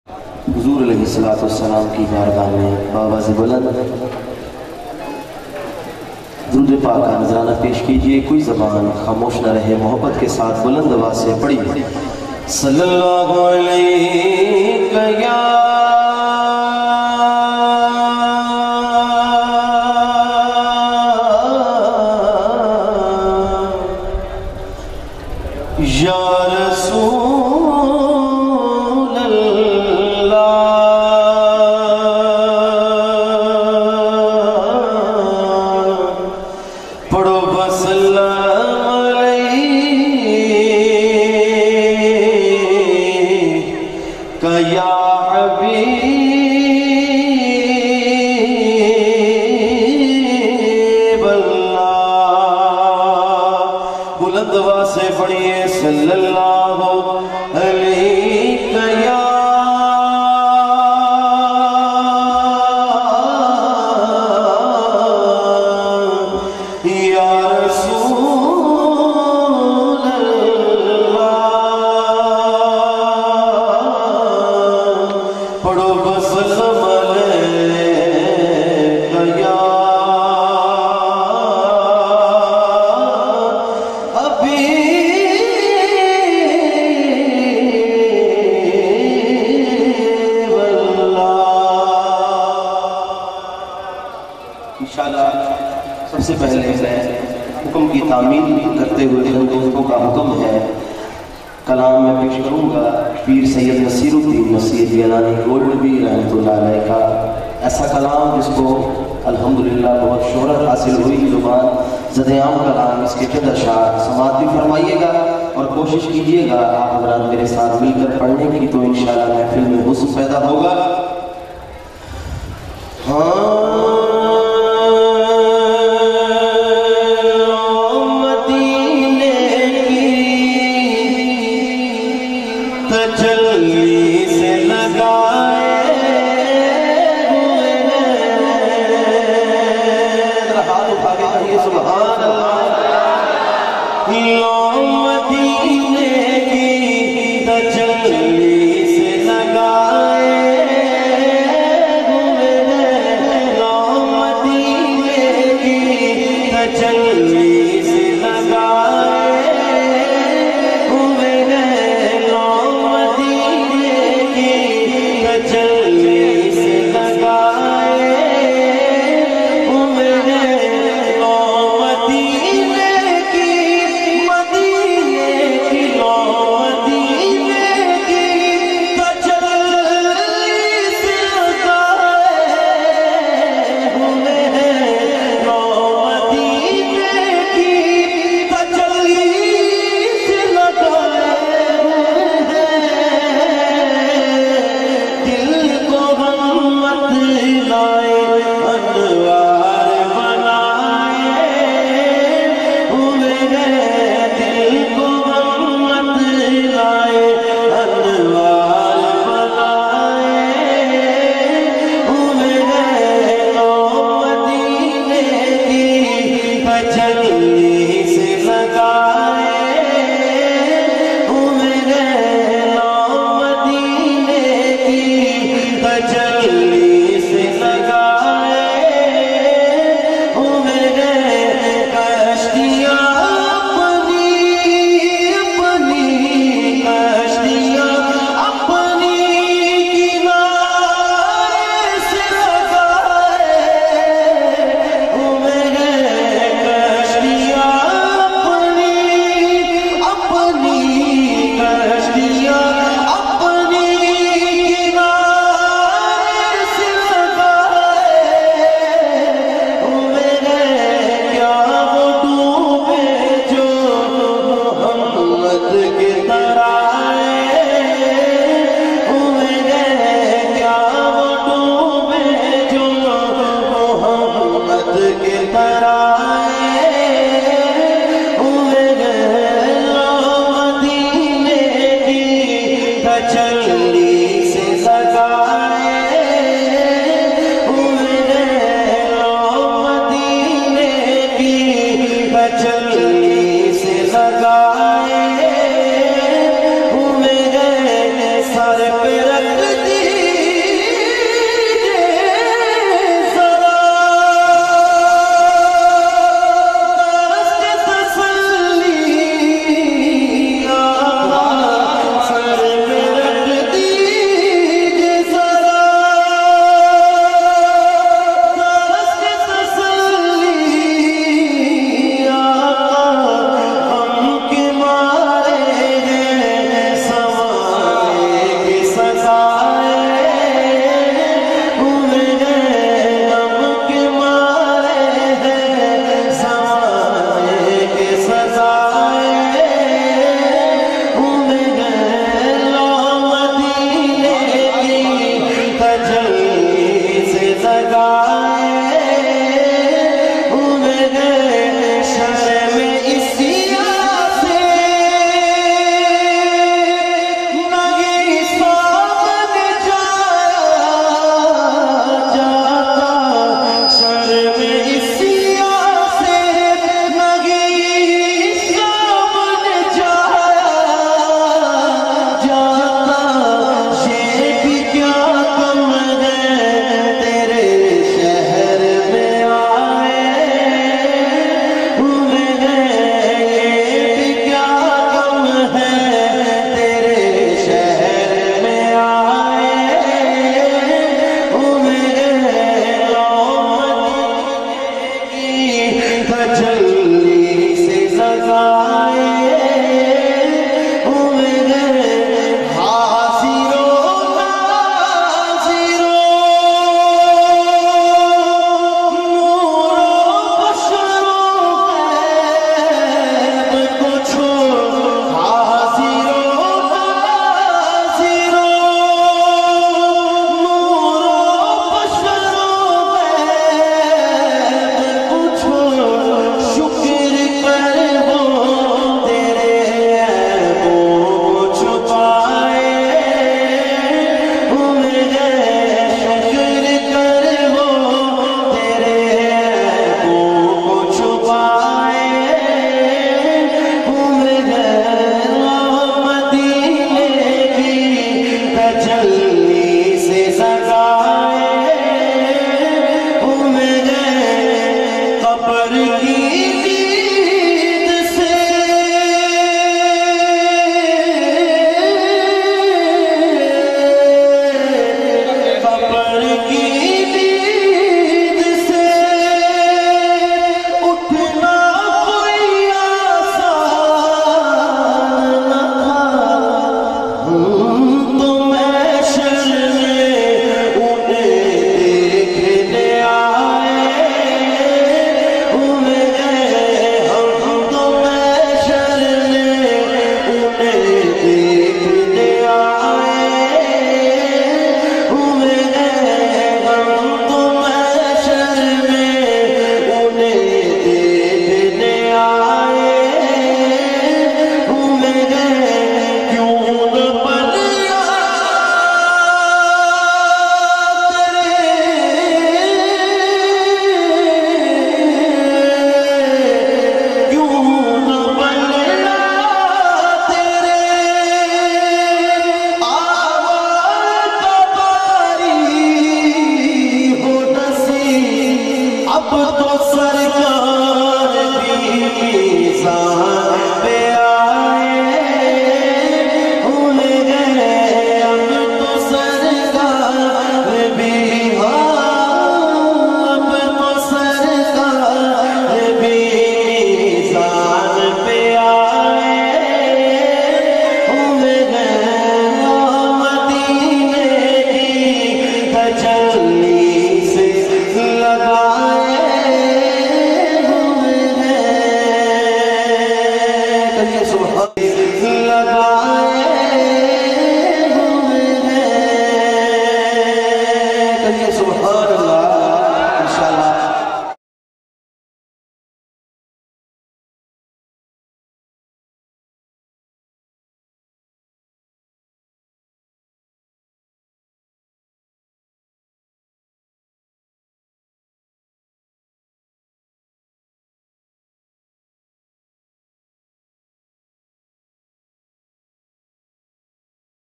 حضور علیہ السلام کی بارگاہ میں بآواز بلند درود پاک کا نذرانہ پیش کیجئے. کوئی زبان خاموش نہ رہے, محبت کے ساتھ بلند آواز سے پڑھیے. صلی اللہ علیہ یا رسول اللہ. پڑھو بسلام علیکہ یا حبیب اللہ. بلند آواز سے پڑھیے صلی اللہ علیکہ یا رسول اللہ. پڑھو بسلام علیکہ یا انشاءاللہ. سب سے پہلے میں حکم کی تعمیل کرتے ہوئے چند دوستوں کا حکم ہے. کلام میں پیش کروں گا پیر سید نصیر الدین مسیح گیلانی گولڈوی رحمۃ اللہ علیہ کا ایسا کلام جس کو الحمدللہ بہت شہرت حاصل ہوئی. زبان زد عام کلام, اس کے چند اشعار سماعت بھی فرمائیے گا اور کوشش کیجئے گا آپ حضرات میرے ساتھ مل کر پڑھنے کی, تو انشاءاللہ محفل میں حسن پیدا ہوگا. تجلی سے لگائے ہوئے ہاتھ اٹھا کے کہیے سبحان اللہ. مدینے کی تجلی سے لگائے ہوئے مدینے کی تجلی سے لگائے سر پہ رکھ دی والے